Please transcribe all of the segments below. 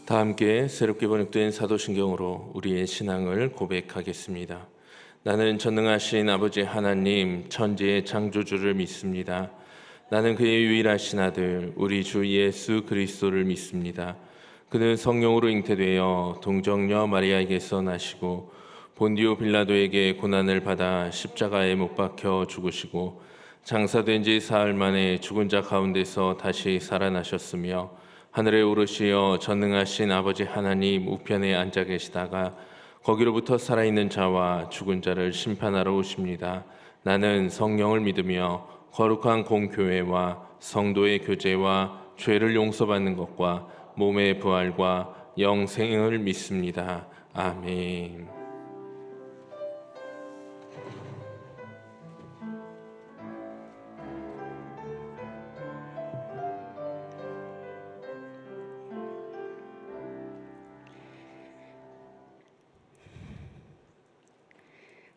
다 함께 새롭게 번역된 사도신경으로 우리의 신앙을 고백하겠습니다. 나는 전능하신 아버지 하나님 천지의 창조주를 믿습니다. 나는 그의 유일하신 아들 우리 주 예수 그리스도를 믿습니다. 그는 성령으로 잉태되어 동정녀 마리아에게서 나시고 본디오 빌라도에게 고난을 받아 십자가에 못 박혀 죽으시고 장사된 지 사흘 만에 죽은 자 가운데서 다시 살아나셨으며 하늘에 오르시어 전능하신 아버지 하나님 우편에 앉아 계시다가 거기로부터 살아있는 자와 죽은 자를 심판하러 오십니다. 나는 성령을 믿으며 거룩한 공교회와 성도의 교제와 죄를 용서받는 것과 몸의 부활과 영생을 믿습니다. 아멘.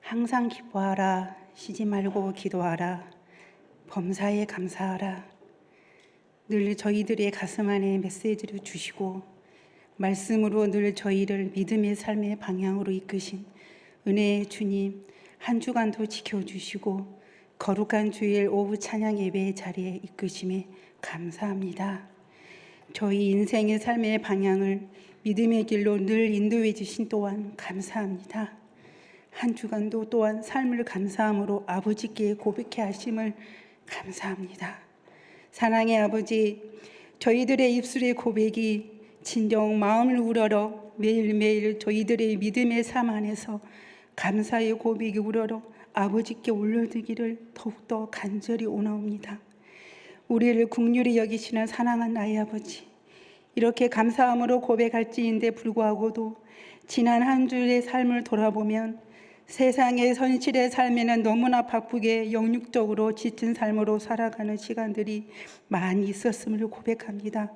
항상 기뻐하라. 쉬지 말고 기도하라. 범사에 감사하라. 늘 저희들의 가슴 안에 메시지를 주시고 말씀으로 늘 저희를 믿음의 삶의 방향으로 이끄신 은혜의 주님, 한 주간도 지켜주시고 거룩한 주일 오후 찬양 예배의 자리에 이끄심에 감사합니다. 저희 인생의 삶의 방향을 믿음의 길로 늘 인도해 주신 또한 감사합니다. 한 주간도 또한 삶을 감사함으로 아버지께 고백해 하심을 감사합니다. 사랑의 아버지, 저희들의 입술의 고백이 진정 마음을 우러러 매일매일 저희들의 믿음의 삶 안에서 감사의 고백이 우러러 아버지께 올려드기를 더욱더 간절히 원하옵니다. 우리를 긍휼히 여기시는 사랑한 나의 아버지, 이렇게 감사함으로 고백할지인데 불구하고도 지난 한 주의 삶을 돌아보면 세상의 현실의 삶에는 너무나 바쁘게 영육적으로 지친 삶으로 살아가는 시간들이 많이 있었음을 고백합니다.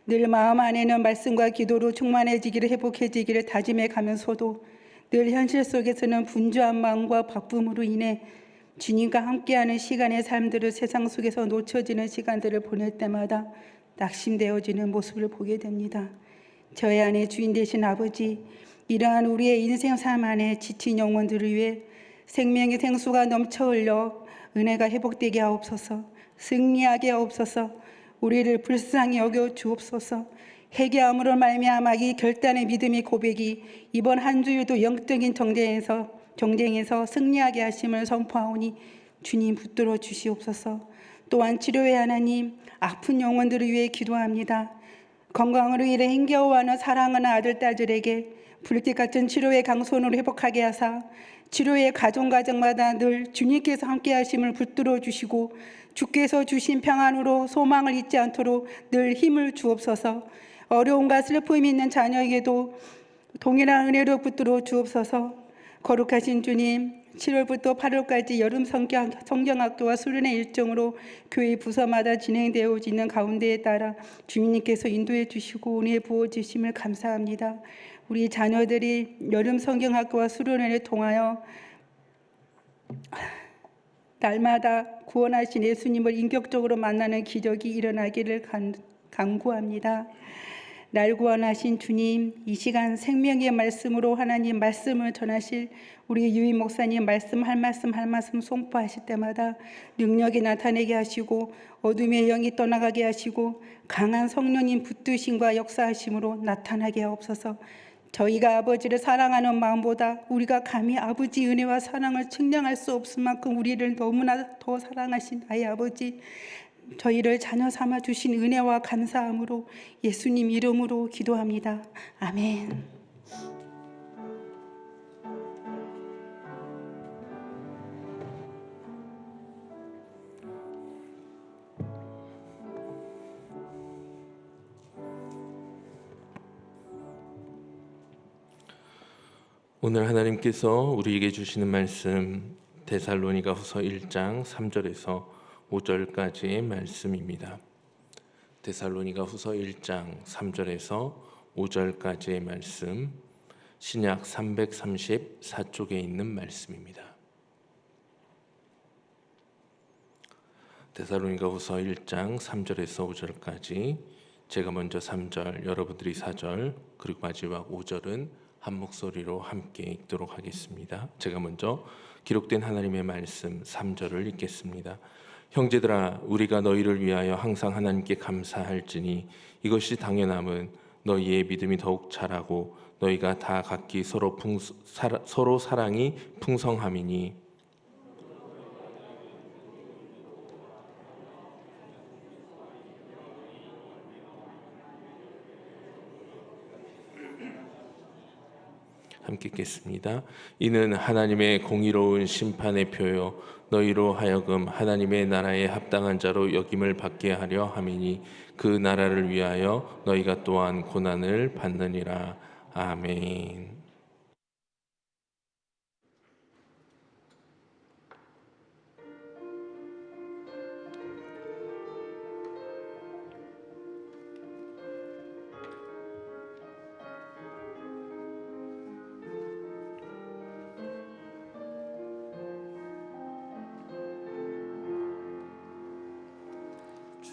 늘 마음 안에는 말씀과 기도로 충만해지기를 회복해지기를 다짐해 가면서도 늘 현실 속에서는 분주한 마음과 바쁨으로 인해 주님과 함께하는 시간의 삶들을 세상 속에서 놓쳐지는 시간들을 보낼 때마다 낙심되어지는 모습을 보게 됩니다. 저의 안에 주인 되신 아버지, 이러한 우리의 인생 삶 안에 지친 영혼들을 위해 생명의 생수가 넘쳐 흘러 은혜가 회복되게 하옵소서. 승리하게 하옵소서. 우리를 불쌍히 여겨 주옵소서. 회개함으로 말미암아 이 결단의 믿음의 고백이 이번 한 주일도 영적인 정쟁에서 승리하게 하심을 선포하오니 주님 붙들어 주시옵소서. 또한 치료의 하나님, 아픈 영혼들을 위해 기도합니다. 건강으로 인해 힘겨워하는 사랑하는 아들 딸들에게 불빛 같은 치료의 강손으로 회복하게 하사 치료의 과정마다 늘 주님께서 함께 하심을 붙들어 주시고 주께서 주신 평안으로 소망을 잊지 않도록 늘 힘을 주옵소서. 어려움과 슬픔이 있는 자녀에게도 동일한 은혜로 붙들어 주옵소서. 거룩하신 주님, 7월부터 8월까지 여름 성경학교와 수련회 일정으로 교회 부서마다 진행되어지는 가운데에 따라 주님께서 인도해 주시고 은혜 부어 주심을 감사합니다. 우리 자녀들이 여름 성경학교와 수련회를 통하여 날마다 구원하신 예수님을 인격적으로 만나는 기적이 일어나기를 간구합니다. 날 구원하신 주님, 이 시간 생명의 말씀으로 하나님 말씀을 전하실 우리 유인 목사님 할 말씀 송포하실 때마다 능력이 나타내게 하시고 어둠의 영이 떠나가게 하시고 강한 성령님 붙드심과 역사하심으로 나타나게 하옵소서. 저희가 아버지를 사랑하는 마음보다 우리가 감히 아버지 은혜와 사랑을 측량할 수 없을 만큼 우리를 너무나 더 사랑하신 나의 아버지, 저희를 자녀 삼아 주신 은혜와 감사함으로 예수님 이름으로 기도합니다. 아멘. 오늘 하나님께서 우리에게 주시는 말씀 데살로니가후서 1장 3절에서 5절까지의 말씀입니다. 데살로니가후서 1장 3절에서 5절까지의 말씀, 신약 334쪽에 있는 말씀입니다. 데살로니가후서 1장 3절에서 5절까지 제가 먼저 3절, 여러분들이 4절, 그리고 마지막 5절은 한 목소리로 함께 읽도록 하겠습니다. 제가 먼저 기록된 하나님의 말씀 3절을 읽겠습니다. 형제들아, 우리가 너희를 위하여 항상 하나님께 감사할지니 이것이 당연함은 너희의 믿음이 더욱 자라고 너희가 다 각기 서로 사랑이 풍성함이니. 함께 읽겠습니다. 이는 하나님의 공의로운 심판의 표요 너희로 하여금 하나님의 나라에 합당한 자로 여김을 받게 하려 함이니 그 나라를 위하여 너희가 또한 고난을 받느니라. 아멘.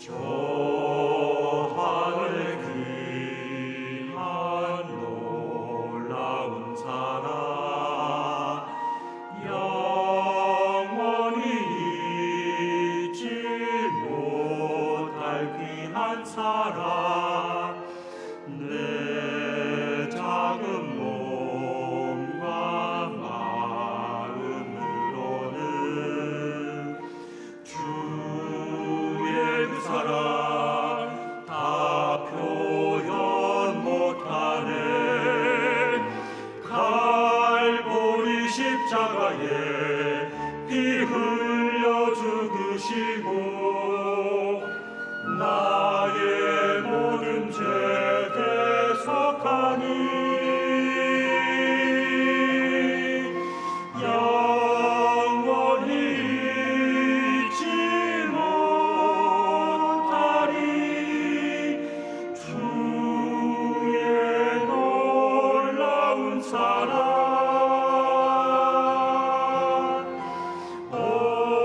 저 하늘 귀한 놀라운 사랑 영원히 잊지 못할 귀한 사랑 내 작은 몸과 마음으로는 주의 그 사랑 다 표현 못하네. 갈보리 십자가에 피 흘려 죽으시고 나의 모든 죄 대속하니 영원히 잊지 못하리. 주의 놀라운 사랑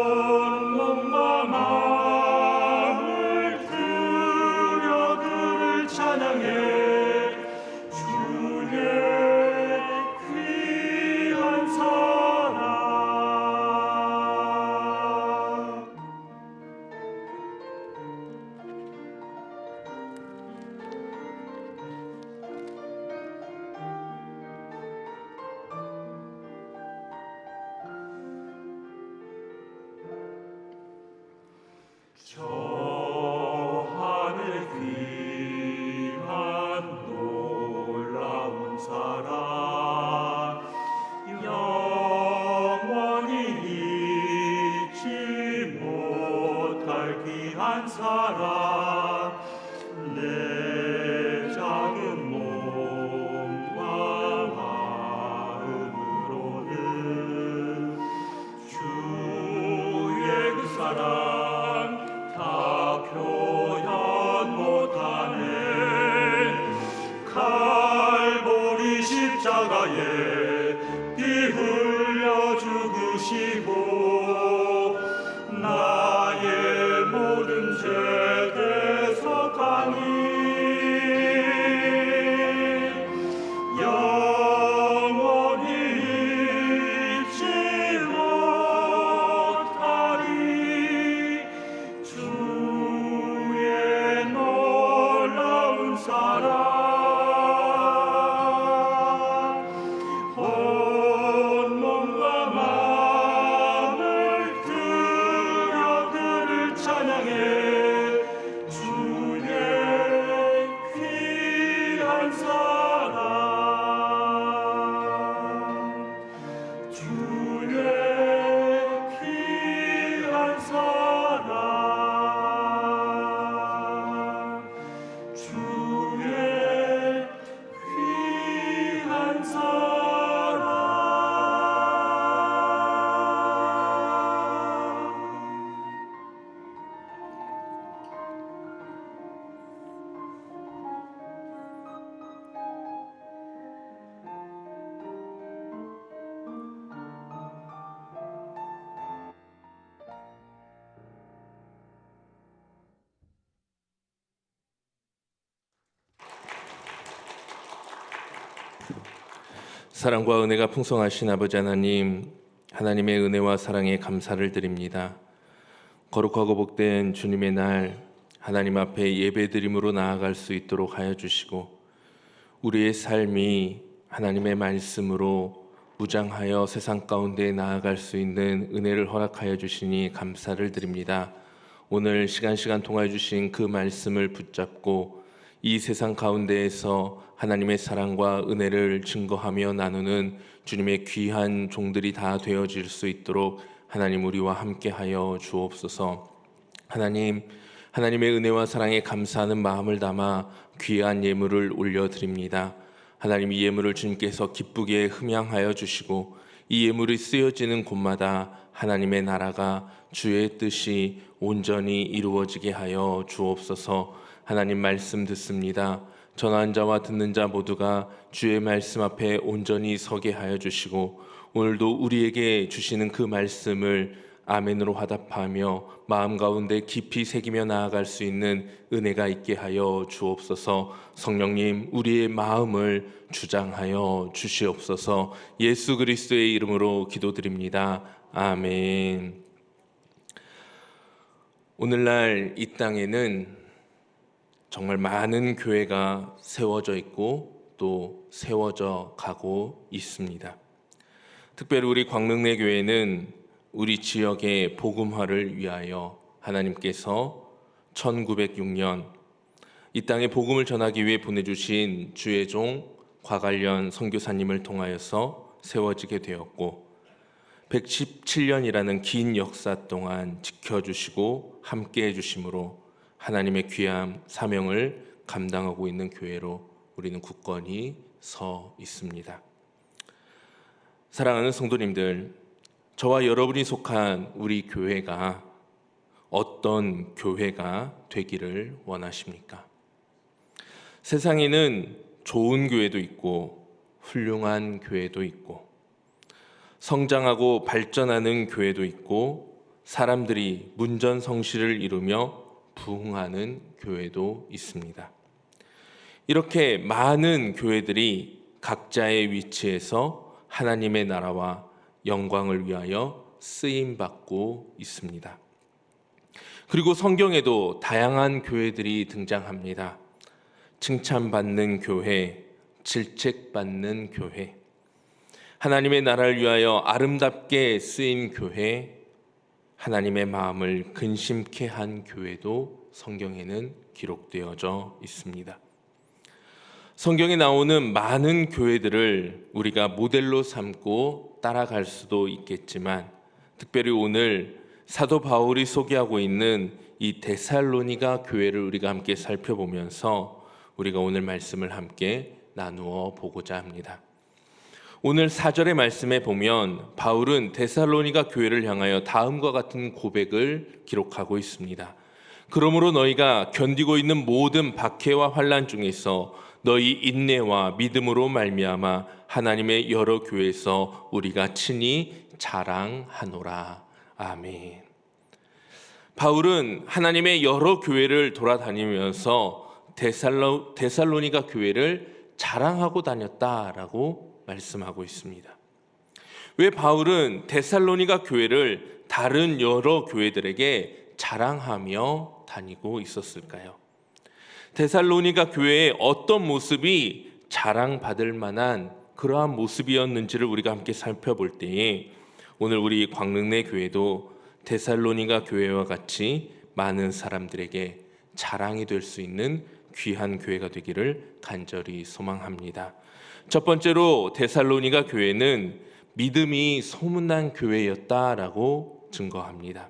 온몸과 마음을 들여 그를 찬양해. 주의 귀한 사랑 저 하늘 귀한 놀라운 사랑 영원히 잊지 못할 귀한 사랑 내 작은 몸과 마음으로는 주의 그 사랑 다 표현 못하네. 갈보리 십자가에 피 흘려 죽으시고 나의 모든 죄 대속하니 사랑과 은혜가 풍성하신 아버지 하나님, 하나님의 은혜와 사랑에 감사를 드립니다. 거룩하고 복된 주님의 날, 하나님 앞에 예배드림으로 나아갈 수 있도록 하여 주시고, 우리의 삶이 하나님의 말씀으로 무장하여 세상 가운데 나아갈 수 있는 은혜를 허락하여 주시니 감사를 드립니다. 오늘 시간 통하여 주신 그 말씀을 붙잡고 이 세상 가운데에서 하나님의 사랑과 은혜를 증거하며 나누는 주님의 귀한 종들이 다 되어질 수 있도록 하나님 우리와 함께하여 주옵소서. 하나님의 은혜와 사랑에 감사하는 마음을 담아 귀한 예물을 올려드립니다. 하나님, 이 예물을 주님께서 기쁘게 흠양하여 주시고 이 예물이 쓰여지는 곳마다 하나님의 나라가 주의 뜻이 온전히 이루어지게 하여 주옵소서. 하나님, 말씀 듣습니다. 전하는 자와 듣는 자 모두가 주의 말씀 앞에 온전히 서게 하여 주시고, 오늘도 우리에게 주시는 그 말씀을 아멘으로 화답하며 마음 가운데 깊이 새기며 나아갈 수 있는 은혜가 있게 하여 주옵소서. 성령님, 우리의 마음을 주장하여 주시옵소서. 예수 그리스도의 이름으로 기도드립니다. 아멘. 오늘날 이 땅에는 정말 많은 교회가 세워져 있고 또 세워져 가고 있습니다. 특별히 우리 광릉내 교회는 우리 지역의 복음화를 위하여 하나님께서 1906년 이 땅에 복음을 전하기 위해 보내주신 주의 종 곽알련 선교사님을 통하여서 세워지게 되었고, 117년이라는 긴 역사 동안 지켜주시고 함께해 주심으로 하나님의 귀한 사명을 감당하고 있는 교회로 우리는 굳건히 서 있습니다. 사랑하는 성도님들, 저와 여러분이 속한 우리 교회가 어떤 교회가 되기를 원하십니까? 세상에는 좋은 교회도 있고 훌륭한 교회도 있고 성장하고 발전하는 교회도 있고 사람들이 문전성시를 이루며 부흥하는 교회도 있습니다. 이렇게 많은 교회들이 각자의 위치에서 하나님의 나라와 영광을 위하여 쓰임받고 있습니다. 그리고 성경에도 다양한 교회들이 등장합니다. 칭찬받는 교회, 질책받는 교회, 하나님의 나라를 위하여 아름답게 쓰인 교회, 하나님의 마음을 근심케 한 교회도 성경에는 기록되어져 있습니다. 성경에 나오는 많은 교회들을 우리가 모델로 삼고 따라갈 수도 있겠지만, 특별히 오늘 사도 바울이 소개하고 있는 이 데살로니가 교회를 우리가 함께 살펴보면서 우리가 오늘 말씀을 함께 나누어 보고자 합니다. 오늘 4절의 말씀에 보면 바울은 데살로니가 교회를 향하여 다음과 같은 고백을 기록하고 있습니다. 그러므로 너희가 견디고 있는 모든 박해와 환난 중에서 너희 인내와 믿음으로 말미암아 하나님의 여러 교회에서 우리가 친히 자랑하노라. 아멘. 바울은 하나님의 여러 교회를 돌아다니면서 데살로니가 교회를 자랑하고 다녔다라고 말씀하고 있습니다. 왜 바울은 데살로니가 교회를 다른 여러 교회들에게 자랑하며 다니고 있었을까요? 데살로니가 교회의 어떤 모습이 자랑받을 만한 그러한 모습이었는지를 우리가 함께 살펴볼 때에 오늘 우리 광릉내 교회도 데살로니가 교회와 같이 많은 사람들에게 자랑이 될 수 있는 귀한 교회가 되기를 간절히 소망합니다. 첫 번째로 데살로니가 교회는 믿음이 소문난 교회였다라고 증거합니다.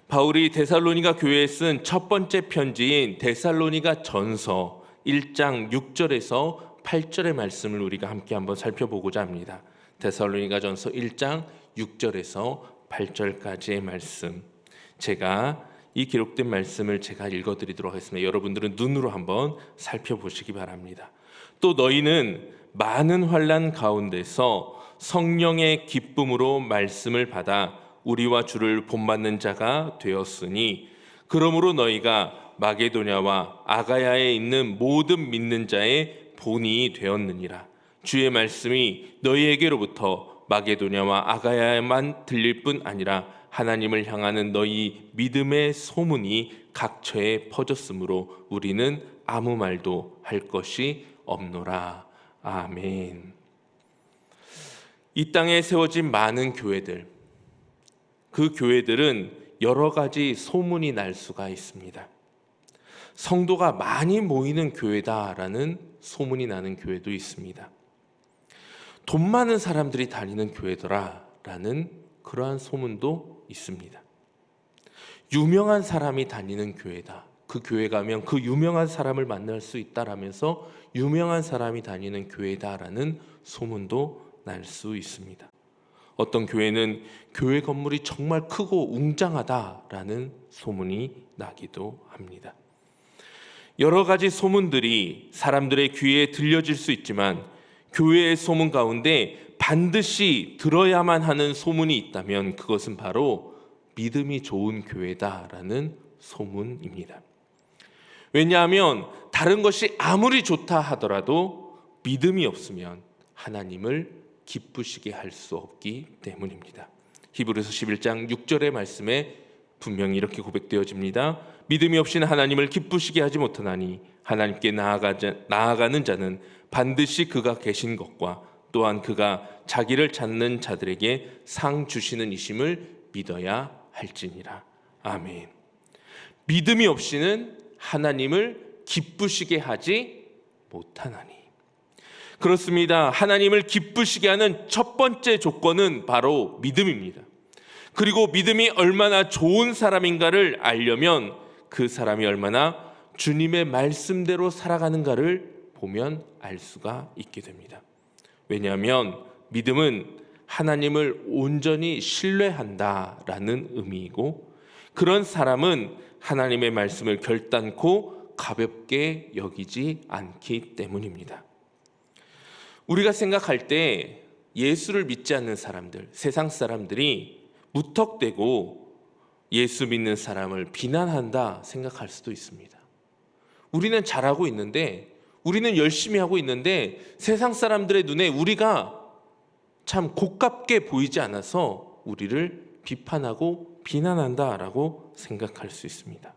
바울이 데살로니가 교회에 쓴 첫 번째 편지인 데살로니가 전서 1장 6절에서 8절의 말씀을 우리가 함께 한번 살펴보고자 합니다. 데살로니가 전서 1장 6절에서 8절까지의 말씀, 제가 이 기록된 말씀을 제가 읽어드리도록 하겠습니다. 여러분들은 눈으로 한번 살펴보시기 바랍니다. 또 너희는 많은 환난 가운데서 성령의 기쁨으로 말씀을 받아 우리와 주를 본받는 자가 되었으니, 그러므로 너희가 마게도냐와 아가야에 있는 모든 믿는 자의 본이 되었느니라. 주의 말씀이 너희에게로부터 마게도냐와 아가야에만 들릴 뿐 아니라 하나님을 향하는 너희 믿음의 소문이 각처에 퍼졌으므로 우리는 아무 말도 할 것이 없노라. 아멘. 이 땅에 세워진 많은 교회들, 그 교회들은 여러 가지 소문이 날 수가 있습니다. 성도가 많이 모이는 교회다라는 소문이 나는 교회도 있습니다. 돈 많은 사람들이 다니는 교회더라라는 그러한 소문도 있습니다. 유명한 사람이 다니는 교회다. 그 교회 가면 그 유명한 사람을 만날 수 있다라면서 유명한 사람이 다니는 교회다라는 소문도 날 수 있습니다. 어떤 교회는 교회 건물이 정말 크고 웅장하다라는 소문이 나기도 합니다. 여러 가지 소문들이 사람들의 귀에 들려질 수 있지만 교회의 소문 가운데 반드시 들어야만 하는 소문이 있다면 그것은 바로 믿음이 좋은 교회다라는 소문입니다. 왜냐하면 다른 것이 아무리 좋다 하더라도 믿음이 없으면 하나님을 기쁘시게 할 수 없기 때문입니다. 히브리서 11장 6절의 말씀에 분명히 이렇게 고백되어집니다. 믿음이 없이는 하나님을 기쁘시게 하지 못하나니 하나님께 나아가는 자는 반드시 그가 계신 것과 또한 그가 자기를 찾는 자들에게 상 주시는 이심을 믿어야 할지니라. 아멘. 믿음이 없이는 하나님을 기쁘시게 하지 못하나니. 그렇습니다. 하나님을 기쁘시게 하는 첫 번째 조건은 바로 믿음입니다. 그리고 믿음이 얼마나 좋은 사람인가를 알려면 그 사람이 얼마나 주님의 말씀대로 살아가는가를 보면 알 수가 있게 됩니다. 왜냐하면 믿음은 하나님을 온전히 신뢰한다라는 의미이고 그런 사람은 하나님의 말씀을 결단코 가볍게 여기지 않기 때문입니다. 우리가 생각할 때 예수를 믿지 않는 사람들, 세상 사람들이 무턱대고 예수 믿는 사람을 비난한다 생각할 수도 있습니다. 우리는 잘하고 있는데, 우리는 열심히 하고 있는데 세상 사람들의 눈에 우리가 참 고깝게 보이지 않아서 우리를 비판하고 비난한다라고 생각할 수 있습니다.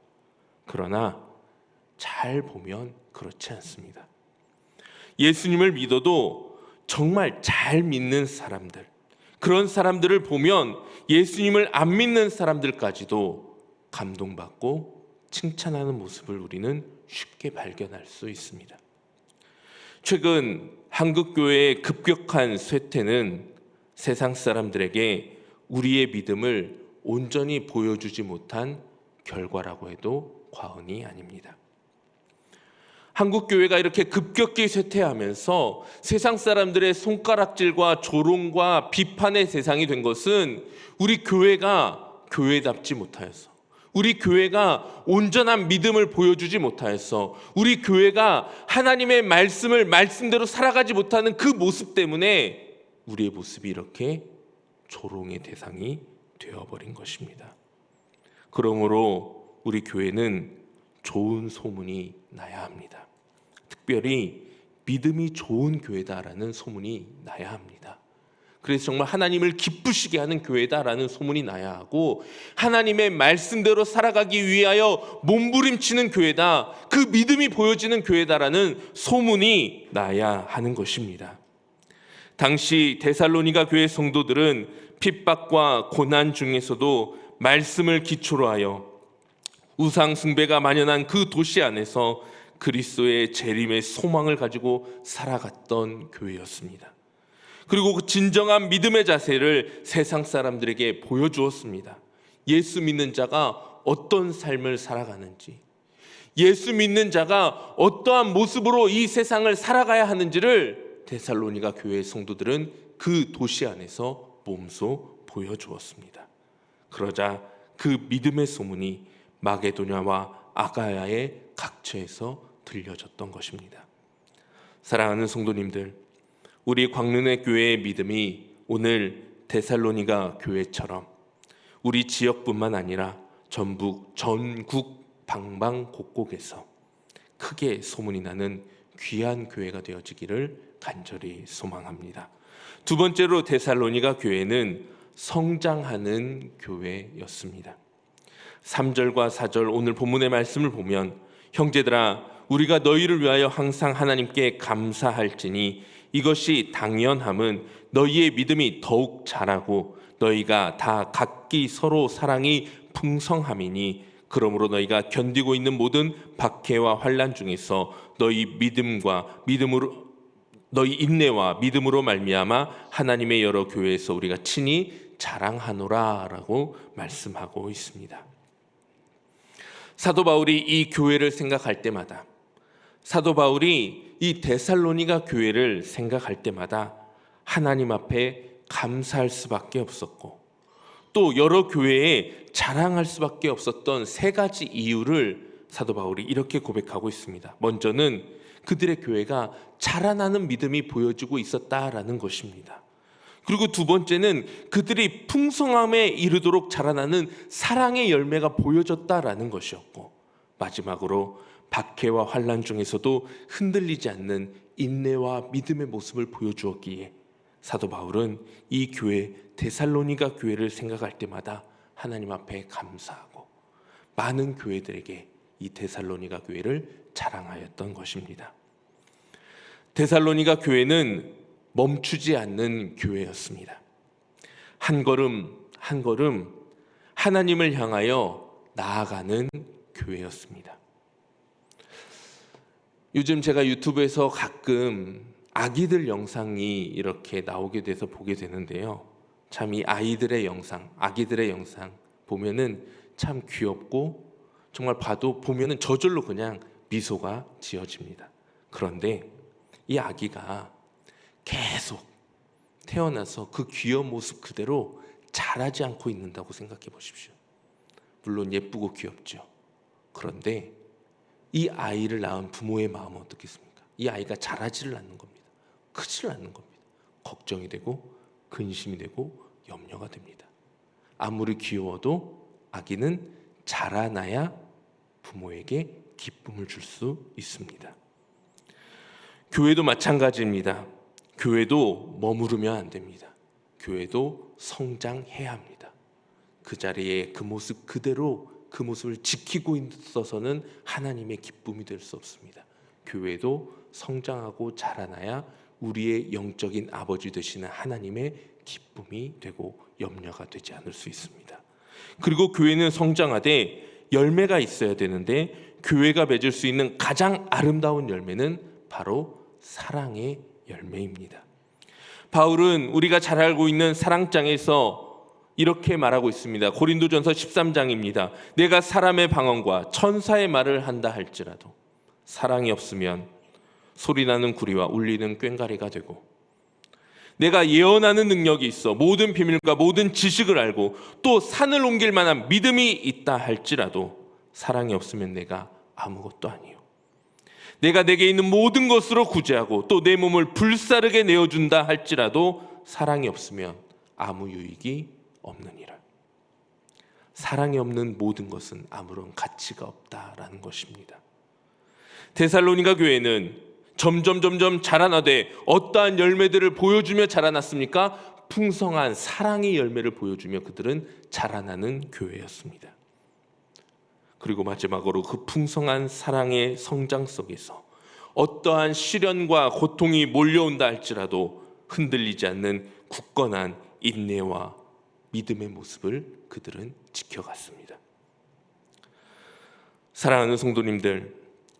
그러나 잘 보면 그렇지 않습니다. 예수님을 믿어도 정말 잘 믿는 사람들, 그런 사람들을 보면 예수님을 안 믿는 사람들까지도 감동받고 칭찬하는 모습을 우리는 쉽게 발견할 수 있습니다. 최근 한국교회의 급격한 쇠퇴는 세상 사람들에게 우리의 믿음을 온전히 보여주지 못한 결과라고 해도 과언이 아닙니다. 한국교회가 이렇게 급격히 쇠퇴하면서 세상 사람들의 손가락질과 조롱과 비판의 대상이 된 것은 우리 교회가 교회답지 못하여서, 우리 교회가 온전한 믿음을 보여주지 못하여서, 우리 교회가 하나님의 말씀을 말씀대로 살아가지 못하는 그 모습 때문에 우리의 모습이 이렇게 조롱의 대상이 되어버린 것입니다. 그러므로 우리 교회는 좋은 소문이 나야 합니다. 특별히 믿음이 좋은 교회다라는 소문이 나야 합니다. 그래서 정말 하나님을 기쁘시게 하는 교회다라는 소문이 나야 하고, 하나님의 말씀대로 살아가기 위하여 몸부림치는 교회다, 그 믿음이 보여지는 교회다라는 소문이 나야 하는 것입니다. 당시 데살로니가 교회 성도들은 핍박과 고난 중에서도 말씀을 기초로 하여 우상 숭배가 만연한 그 도시 안에서 그리스도의 재림의 소망을 가지고 살아갔던 교회였습니다. 그리고 그 진정한 믿음의 자세를 세상 사람들에게 보여주었습니다. 예수 믿는 자가 어떤 삶을 살아가는지, 예수 믿는 자가 어떠한 모습으로 이 세상을 살아가야 하는지를 데살로니가 교회의 성도들은 그 도시 안에서 몸소 보여주었습니다. 그러자 그 믿음의 소문이 마게도냐와 아가야의 각처에서 들려졌던 것입니다. 사랑하는 성도님들, 우리 광릉의 교회의 믿음이 오늘 데살로니가 교회처럼 우리 지역뿐만 아니라 전국 방방곡곡에서 크게 소문이 나는 귀한 교회가 되어지기를 간절히 소망합니다. 두 번째로 데살로니가 교회는 성장하는 교회였습니다. 3절과 4절 오늘 본문의 말씀을 보면 형제들아 우리가 너희를 위하여 항상 하나님께 감사할지니 이것이 당연함은 너희의 믿음이 더욱 자라고 너희가 다 각기 서로 사랑이 풍성함이니 그러므로 너희가 견디고 있는 모든 박해와 환난 중에서 너희 인내와 믿음으로 말미암아 하나님의 여러 교회에서 우리가 친히 자랑하노라라고 말씀하고 있습니다. 사도 바울이 이 교회를 생각할 때마다, 사도 바울이 이 데살로니가 교회를 생각할 때마다 하나님 앞에 감사할 수밖에 없었고 또 여러 교회에 자랑할 수밖에 없었던 세 가지 이유를 사도 바울이 이렇게 고백하고 있습니다. 먼저는 그들의 교회가 자라나는 믿음이 보여지고 있었다라는 것입니다. 그리고 두 번째는 그들이 풍성함에 이르도록 자라나는 사랑의 열매가 보여졌다라는 것이었고 마지막으로 박해와 환난 중에서도 흔들리지 않는 인내와 믿음의 모습을 보여주었기에 사도 바울은 이 교회 데살로니가 교회를 생각할 때마다 하나님 앞에 감사하고 많은 교회들에게 이 데살로니가 교회를 자랑하였던 것입니다. 데살로니가 교회는 멈추지 않는 교회였습니다. 한 걸음 한 걸음 하나님을 향하여 나아가는 교회였습니다. 요즘 제가 유튜브에서 가끔 아기들 영상이 이렇게 나오게 돼서 보게 되는데요. 참 이 아기들의 영상 보면은 참 귀엽고 정말 보면은 저절로 그냥 미소가 지어집니다. 그런데 이 아기가 계속 태어나서 그 귀여운 모습 그대로 자라지 않고 있는다고 생각해 보십시오. 물론 예쁘고 귀엽죠. 그런데 이 아이를 낳은 부모의 마음은 어떻겠습니까? 이 아이가 자라지를 않는 겁니다. 크지를 않는 겁니다. 걱정이 되고 근심이 되고 염려가 됩니다. 아무리 귀여워도 아기는 자라나야 부모에게 기쁨을 줄 수 있습니다. 교회도 마찬가지입니다. 교회도 머무르면 안 됩니다. 교회도 성장해야 합니다. 그 자리에 그 모습 그대로 그 모습을 지키고 있어서는 하나님의 기쁨이 될 수 없습니다. 교회도 성장하고 자라나야 우리의 영적인 아버지 되시는 하나님의 기쁨이 되고 염려가 되지 않을 수 있습니다. 그리고 교회는 성장하되 열매가 있어야 되는데 교회가 맺을 수 있는 가장 아름다운 열매는 바로 사랑의 열매입니다. 바울은 우리가 잘 알고 있는 사랑장에서 이렇게 말하고 있습니다. 고린도전서 13장입니다. 내가 사람의 방언과 천사의 말을 한다 할지라도 사랑이 없으면 소리나는 구리와 울리는 꽹과리가 되고 내가 예언하는 능력이 있어 모든 비밀과 모든 지식을 알고 또 산을 옮길 만한 믿음이 있다 할지라도 사랑이 없으면 내가 아무것도 아니요. 내가 내게 있는 모든 것으로 구제하고 또 내 몸을 불사르게 내어준다 할지라도 사랑이 없으면 아무 유익이 없느니라. 사랑이 없는 모든 것은 아무런 가치가 없다라는 것입니다. 데살로니가 교회는 점점 자라나되 어떠한 열매들을 보여주며 자라났습니까? 풍성한 사랑의 열매를 보여주며 그들은 자라나는 교회였습니다. 그리고 마지막으로 그 풍성한 사랑의 성장 속에서 어떠한 시련과 고통이 몰려온다 할지라도 흔들리지 않는 굳건한 인내와 믿음의 모습을 그들은 지켜갔습니다. 사랑하는 성도님들,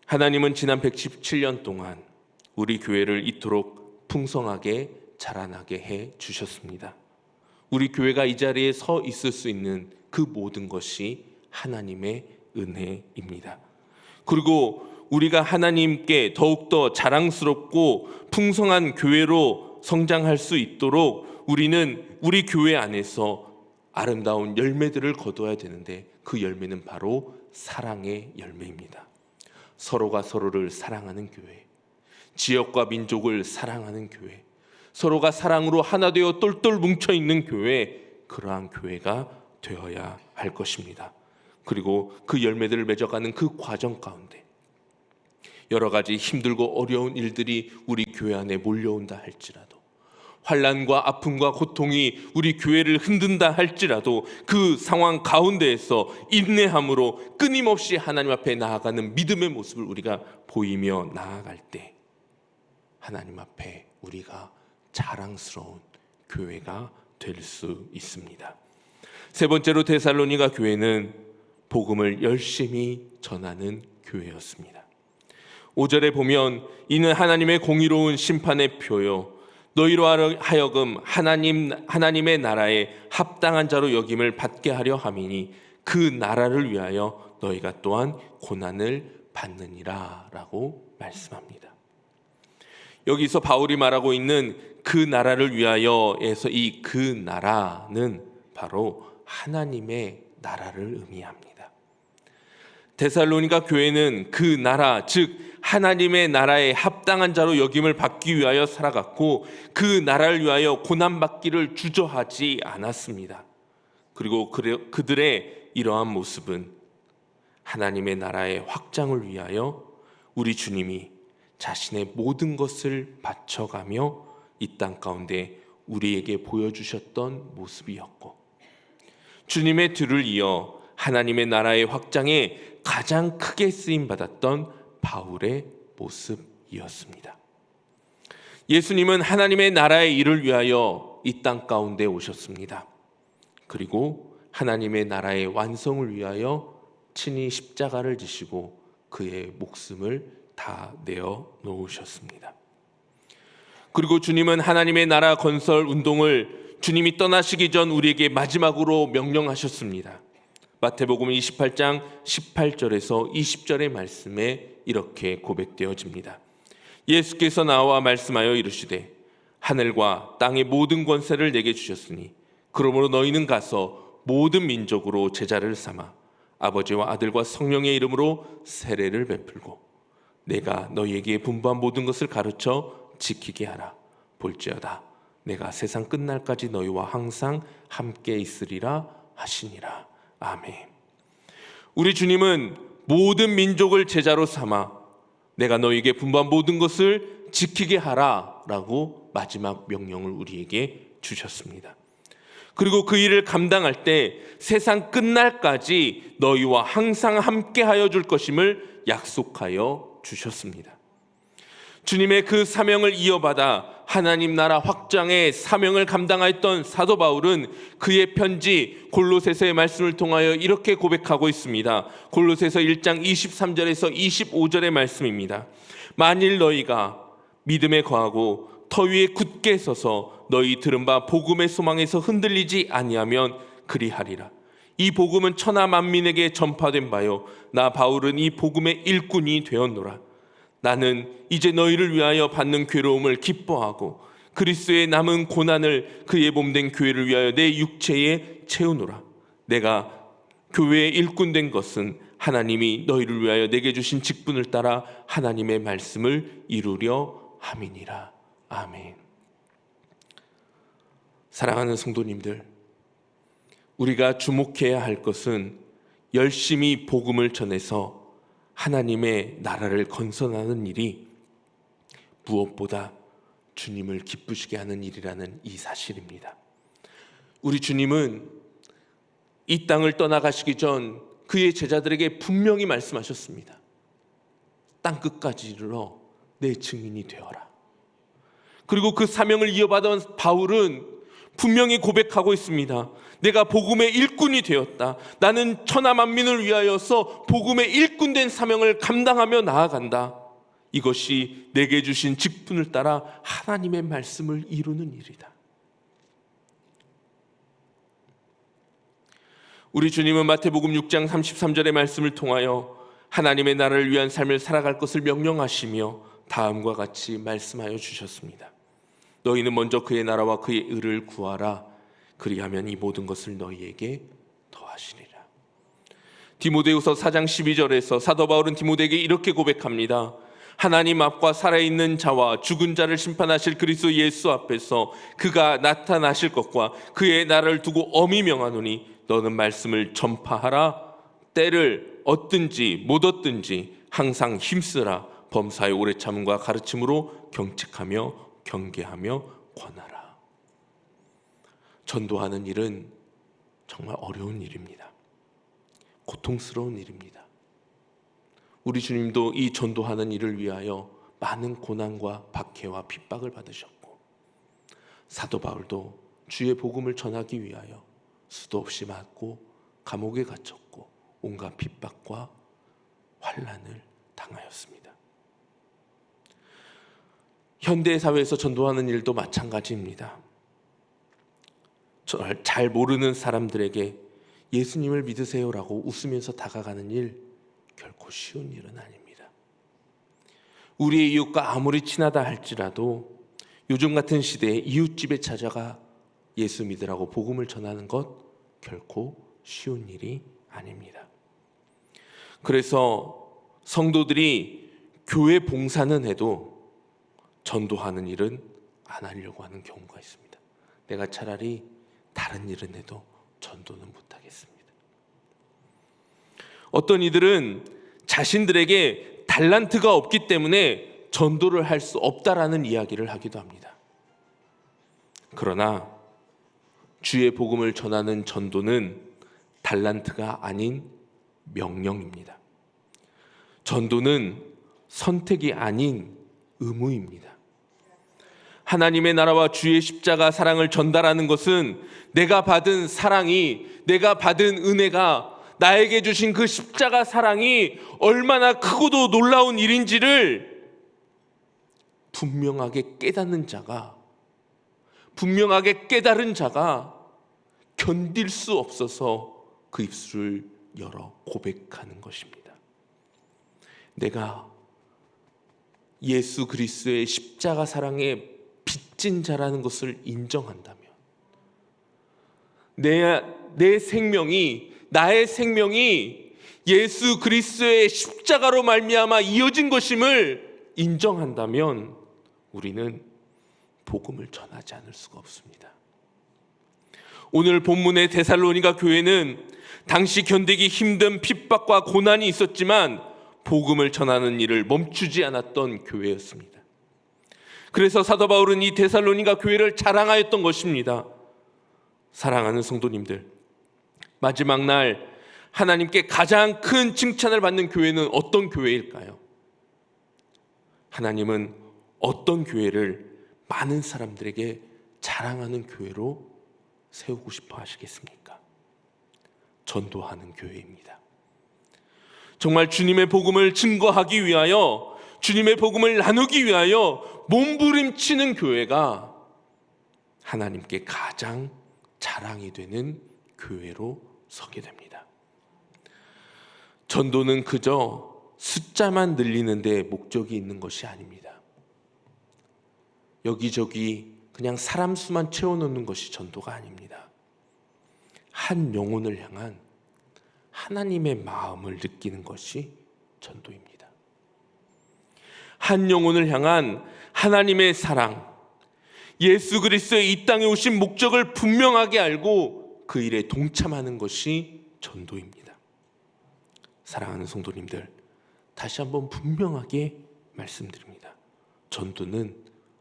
하나님은 지난 117년 동안 우리 교회를 이토록 풍성하게 자라나게 해 주셨습니다. 우리 교회가 이 자리에 서 있을 수 있는 그 모든 것이 하나님의 은혜입니다. 그리고 우리가 하나님께 더욱더 자랑스럽고 풍성한 교회로 성장할 수 있도록 우리는 우리 교회 안에서 아름다운 열매들을 거둬야 되는데 그 열매는 바로 사랑의 열매입니다. 서로가 서로를 사랑하는 교회, 지역과 민족을 사랑하는 교회, 서로가 사랑으로 하나 되어 똘똘 뭉쳐있는 교회, 그러한 교회가 되어야 할 것입니다. 그리고 그 열매들을 맺어가는 그 과정 가운데 여러 가지 힘들고 어려운 일들이 우리 교회 안에 몰려온다 할지라도, 환난과 아픔과 고통이 우리 교회를 흔든다 할지라도 그 상황 가운데에서 인내함으로 끊임없이 하나님 앞에 나아가는 믿음의 모습을 우리가 보이며 나아갈 때 하나님 앞에 우리가 자랑스러운 교회가 될 수 있습니다. 세 번째로 데살로니가 교회는 복음을 열심히 전하는 교회였습니다. 5절에 보면 이는 하나님의 공의로운 심판의 표요 너희로 하여금 하나님의 나라에 합당한 자로 여김을 받게 하려 함이니 그 나라를 위하여 너희가 또한 고난을 받느니라 라고 말씀합니다. 여기서 바울이 말하고 있는 그 나라를 위하여에서 이 그 나라는 바로 하나님의 나라를 의미합니다. 데살로니가 교회는 그 나라, 즉 하나님의 나라에 합당한 자로 여김을 받기 위하여 살아갔고 그 나라를 위하여 고난받기를 주저하지 않았습니다. 그리고 그들의 이러한 모습은 하나님의 나라의 확장을 위하여 우리 주님이 자신의 모든 것을 바쳐가며 이 땅 가운데 우리에게 보여주셨던 모습이었고, 주님의 뒤를 이어 하나님의 나라의 확장에 가장 크게 쓰임받았던 바울의 모습이었습니다. 예수님은 하나님의 나라의 일을 위하여 이 땅 가운데 오셨습니다. 그리고 하나님의 나라의 완성을 위하여 친히 십자가를 지시고 그의 목숨을 다 내어 놓으셨습니다. 그리고 주님은 하나님의 나라 건설 운동을 주님이 떠나시기 전 우리에게 마지막으로 명령하셨습니다. 마태복음 28장 18절에서 20절의 말씀에 이렇게 고백되어집니다. 예수께서 나와 말씀하여 이르시되 하늘과 땅의 모든 권세를 내게 주셨으니 그러므로 너희는 가서 모든 민족으로 제자를 삼아 아버지와 아들과 성령의 이름으로 세례를 베풀고 내가 너희에게 분부한 모든 것을 가르쳐 지키게 하라. 볼지어다 내가 세상 끝날까지 너희와 항상 함께 있으리라 하시니라. 아멘. 우리 주님은 모든 민족을 제자로 삼아 내가 너희에게 분부한 모든 것을 지키게 하라 라고 마지막 명령을 우리에게 주셨습니다. 그리고 그 일을 감당할 때 세상 끝날까지 너희와 항상 함께 하여 줄 것임을 약속하여 주셨습니다. 주님의 그 사명을 이어받아 하나님 나라 확장의 사명을 감당하였던 사도 바울은 그의 편지 골로새서의 말씀을 통하여 이렇게 고백하고 있습니다. 골로새서 1장 23절에서 25절의 말씀입니다. 만일 너희가 믿음에 거하고 터 위에 굳게 서서 너희 들은 바 복음의 소망에서 흔들리지 아니하면 그리하리라. 이 복음은 천하 만민에게 전파된 바요 나 바울은 이 복음의 일꾼이 되었노라. 나는 이제 너희를 위하여 받는 괴로움을 기뻐하고 그리스도의 남은 고난을 그의 몸된 교회를 위하여 내 육체에 채우노라. 내가 교회의 일꾼 된 것은 하나님이 너희를 위하여 내게 주신 직분을 따라 하나님의 말씀을 이루려 함이니라. 아멘. 사랑하는 성도님들, 우리가 주목해야 할 것은 열심히 복음을 전해서 하나님의 나라를 건설하는 일이 무엇보다 주님을 기쁘시게 하는 일이라는 이 사실입니다. 우리 주님은 이 땅을 떠나가시기 전 그의 제자들에게 분명히 말씀하셨습니다. 땅끝까지 이르러 내 증인이 되어라. 그리고 그 사명을 이어받은 바울은 분명히 고백하고 있습니다. 내가 복음의 일꾼이 되었다. 나는 천하 만민을 위하여서 복음의 일꾼된 사명을 감당하며 나아간다. 이것이 내게 주신 직분을 따라 하나님의 말씀을 이루는 일이다. 우리 주님은 마태복음 6장 33절의 말씀을 통하여 하나님의 나라를 위한 삶을 살아갈 것을 명령하시며 다음과 같이 말씀하여 주셨습니다. 너희는 먼저 그의 나라와 그의 의를 구하라. 그리하면 이 모든 것을 너희에게 더하시리라. 디모데후서 4장 12절에서 사도 바울은 디모데에게 이렇게 고백합니다. 하나님 앞과 살아있는 자와 죽은 자를 심판하실 그리스도 예수 앞에서 그가 나타나실 것과 그의 나라를 두고 엄히 명하노니 너는 말씀을 전파하라. 때를 얻든지 못 얻든지 항상 힘쓰라. 범사의 오래 참음과 가르침으로 경책하며 경계하며 권하라. 전도하는 일은 정말 어려운 일입니다. 고통스러운 일입니다. 우리 주님도 이 전도하는 일을 위하여 많은 고난과 박해와 핍박을 받으셨고, 사도 바울도 주의 복음을 전하기 위하여 수도 없이 맞고 감옥에 갇혔고 온갖 핍박과 환난을 당하였습니다. 현대 사회에서 전도하는 일도 마찬가지입니다. 잘 모르는 사람들에게 예수님을 믿으세요라고 웃으면서 다가가는 일, 결코 쉬운 일은 아닙니다. 우리의 이웃과 아무리 친하다 할지라도 요즘 같은 시대에 이웃집에 찾아가 예수 믿으라고 복음을 전하는 것 결코 쉬운 일이 아닙니다. 그래서 성도들이 교회 봉사는 해도 전도하는 일은 안 하려고 하는 경우가 있습니다. 내가 차라리 다른 일은 해도 전도는 못하겠습니다. 어떤 이들은 자신들에게 달란트가 없기 때문에 전도를 할 수 없다라는 이야기를 하기도 합니다. 그러나 주의 복음을 전하는 전도는 달란트가 아닌 명령입니다. 전도는 선택이 아닌 의무입니다. 하나님의 나라와 주의 십자가 사랑을 전달하는 것은 내가 받은 사랑이, 내가 받은 은혜가, 나에게 주신 그 십자가 사랑이 얼마나 크고도 놀라운 일인지를 분명하게 깨닫는 자가, 분명하게 깨달은 자가 견딜 수 없어서 그 입술을 열어 고백하는 것입니다. 내가 예수 그리스도의 십자가 사랑에 빚진 자라는 것을 인정한다면, 내 생명이, 나의 생명이 예수 그리스도의 십자가로 말미암아 이어진 것임을 인정한다면 우리는 복음을 전하지 않을 수가 없습니다. 오늘 본문의 데살로니가 교회는 당시 견디기 힘든 핍박과 고난이 있었지만 복음을 전하는 일을 멈추지 않았던 교회였습니다. 그래서 사도 바울은 이 데살로니가 교회를 자랑하였던 것입니다. 사랑하는 성도님들, 마지막 날 하나님께 가장 큰 칭찬을 받는 교회는 어떤 교회일까요? 하나님은 어떤 교회를 많은 사람들에게 자랑하는 교회로 세우고 싶어 하시겠습니까? 전도하는 교회입니다. 정말 주님의 복음을 증거하기 위하여, 주님의 복음을 나누기 위하여 몸부림치는 교회가 하나님께 가장 자랑이 되는 교회로 서게 됩니다. 전도는 그저 숫자만 늘리는 데 목적이 있는 것이 아닙니다. 여기저기 그냥 사람 수만 채워놓는 것이 전도가 아닙니다. 한 영혼을 향한 하나님의 마음을 느끼는 것이 전도입니다. 한 영혼을 향한 하나님의 사랑, 예수 그리스도의 이 땅에 오신 목적을 분명하게 알고 그 일에 동참하는 것이 전도입니다. 사랑하는 성도님들, 다시 한번 분명하게 말씀드립니다. 전도는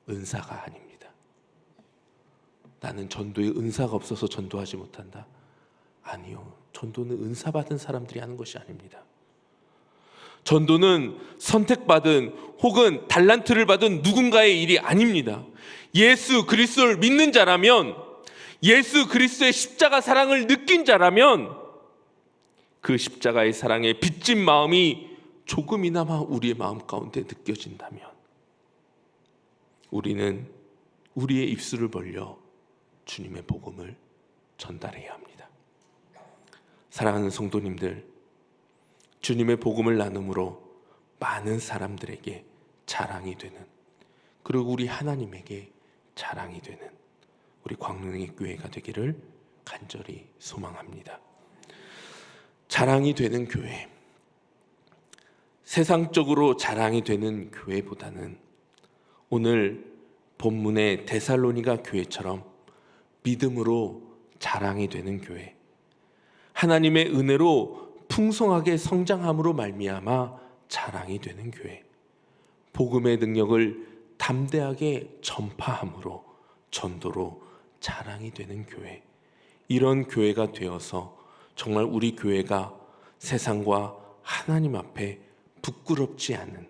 은사가 아닙니다. 나는 전도에 은사가 없어서 전도하지 못한다. 아니요, 전도는 은사 받은 사람들이 하는 것이 아닙니다. 전도는 선택받은 혹은 달란트를 받은 누군가의 일이 아닙니다. 예수 그리스도를 믿는 자라면, 예수 그리스도의 십자가 사랑을 느낀 자라면, 그 십자가의 사랑에 빚진 마음이 조금이나마 우리의 마음 가운데 느껴진다면 우리는 우리의 입술을 벌려 주님의 복음을 전달해야 합니다. 사랑하는 성도님들, 주님의 복음을 나눔으로 많은 사람들에게 자랑이 되는, 그리고 우리 하나님에게 자랑이 되는 우리 광릉의 교회가 되기를 간절히 소망합니다. 자랑이 되는 교회, 세상적으로 자랑이 되는 교회보다는 오늘 본문의 데살로니가 교회처럼 믿음으로 자랑이 되는 교회, 하나님의 은혜로 풍성하게 성장함으로 말미암아 자랑이 되는 교회, 복음의 능력을 담대하게 전파함으로 전도로 자랑이 되는 교회, 이런 교회가 되어서 정말 우리 교회가 세상과 하나님 앞에 부끄럽지 않은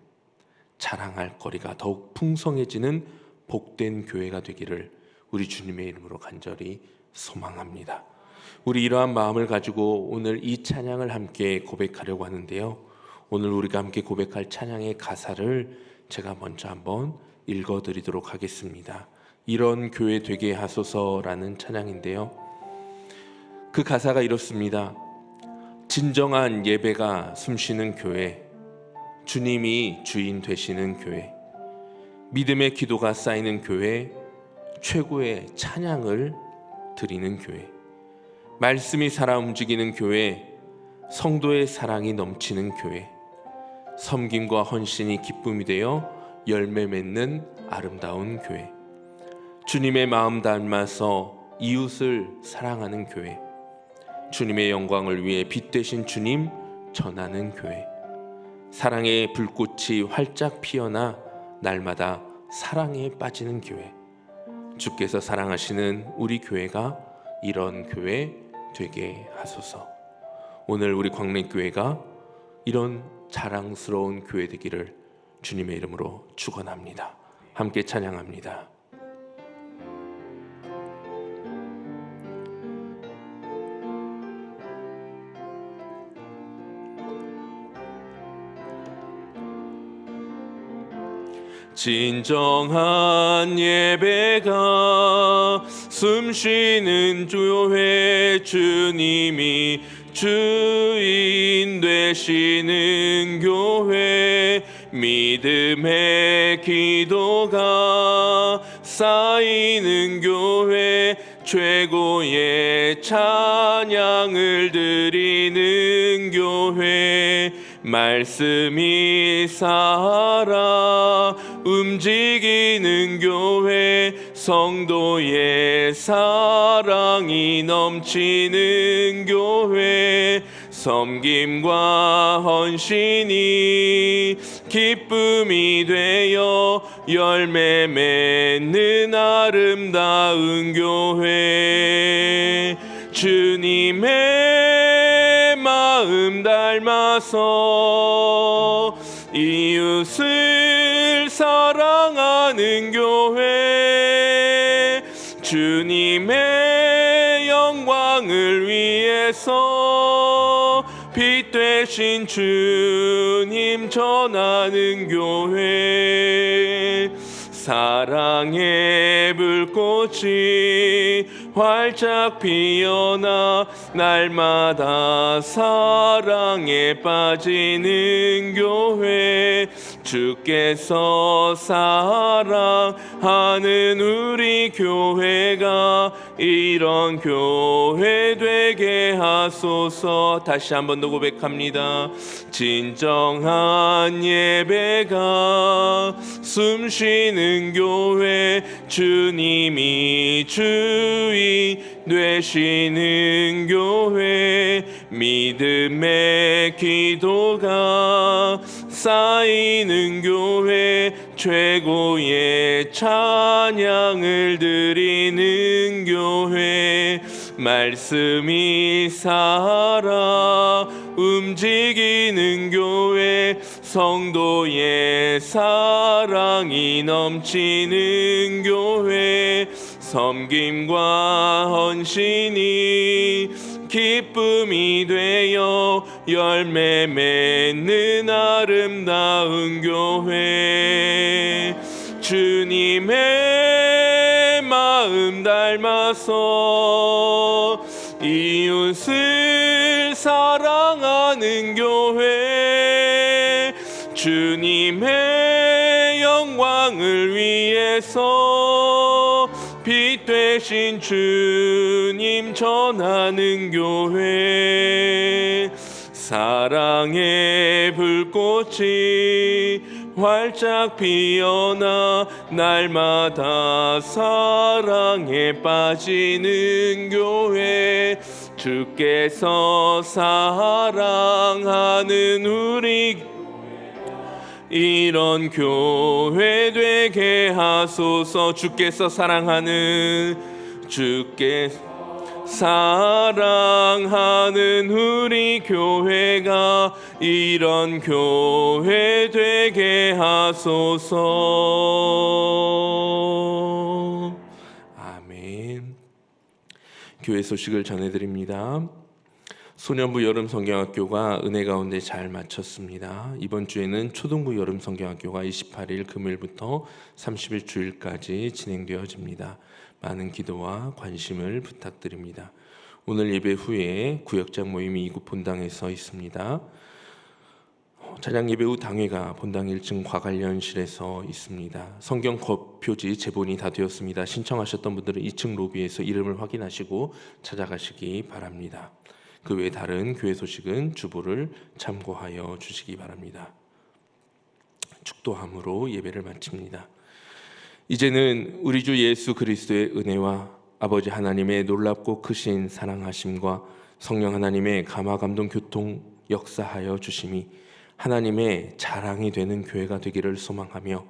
자랑할 거리가 더욱 풍성해지는 복된 교회가 되기를 우리 주님의 이름으로 간절히 소망합니다. 우리 이러한 마음을 가지고 오늘 이 찬양을 함께 고백하려고 하는데요, 오늘 우리가 함께 고백할 찬양의 가사를 제가 먼저 한번 읽어드리도록 하겠습니다. 이런 교회 되게 하소서라는 찬양인데요, 그 가사가 이렇습니다. 진정한 예배가 숨쉬는 교회, 주님이 주인 되시는 교회, 믿음의 기도가 쌓이는 교회, 최고의 찬양을 드리는 교회, 말씀이 살아 움직이는 교회, 성도의 사랑이 넘치는 교회, 섬김과 헌신이 기쁨이 되어 열매 맺는 아름다운 교회, 주님의 마음 닮아서 이웃을 사랑하는 교회, 주님의 영광을 위해 빛 되신 주님 전하는 교회, 사랑의 불꽃이 활짝 피어나 날마다 사랑에 빠지는 교회, 주께서 사랑하시는 우리 교회가 이런 교회 되게 하소서. 오늘 우리 광래교회가 이런 자랑스러운 교회 되기를 주님의 이름으로 축원합니다. 함께 찬양합니다. 진정한 예배가 숨쉬는 교회, 주님이 주인 되시는 교회, 믿음의 기도가 쌓이는 교회, 최고의 찬양을 드리는 교회, 말씀이 살아 움직이는 교회, 성도의 사랑이 넘치는 교회, 섬김과 헌신이 기쁨이 되어 열매 맺는 아름다운 교회, 주님의 마음 닮아서 이웃을 사랑하는 교회, 주님의 영광을 위해서 빛 되신 주님 전하는 교회, 사랑의 불꽃이 활짝 피어나 날마다 사랑에 빠지는 교회, 주께서 사랑하는 우리 교회가 이런 교회 되게 하소서. 다시 한 번 더 고백합니다. 진정한 예배가 숨쉬는 교회, 주님이 주인 되시는 교회, 믿음의 기도가 쌓이는 교회, 최고의 찬양을 드리는 교회, 말씀이 살아 움직이는 교회, 성도의 사랑이 넘치는 교회, 섬김과 헌신이 기쁨이 되어 열매 맺는 아름다운 교회, 주님의 마음 닮아서 이웃을 사랑하는 교회, 주님의 영광을 위해서 빛 되신 주님 전하는 교회, 사랑의 불꽃이 활짝 피어나 날마다 사랑에 빠지는 교회, 주께서 사랑하는 우리 이런 교회 되게 하소서. 주께서 사랑하는 우리 교회가 이런 교회 되게 하소서. 아멘. 교회 소식을 전해드립니다. 소년부 여름 성경학교가 은혜 가운데 잘 마쳤습니다. 이번 주에는 초등부 여름 성경학교가 28일 금요일부터 30일 주일까지 진행되어집니다. 많은 기도와 관심을 부탁드립니다. 오늘 예배 후에 구역장 모임이 이구 본당에서 있습니다. 찬양 예배 후 당회가 본당 1층 과관련실에서 있습니다. 성경 거표지 제본이 다 되었습니다. 신청하셨던 분들은 2층 로비에서 이름을 확인하시고 찾아가시기 바랍니다. 그 외 다른 교회 소식은 주보를 참고하여 주시기 바랍니다. 축도함으로 예배를 마칩니다. 이제는 우리 주 예수 그리스도의 은혜와 아버지 하나님의 놀랍고 크신 사랑하심과 성령 하나님의 감화 감동 교통 역사하여 주심이 하나님의 자랑이 되는 교회가 되기를 소망하며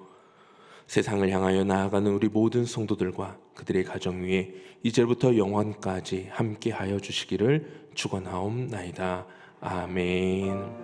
세상을 향하여 나아가는 우리 모든 성도들과 그들의 가정 위에 이제부터 영원까지 함께하여 주시기를 축원하옵나이다. 아멘.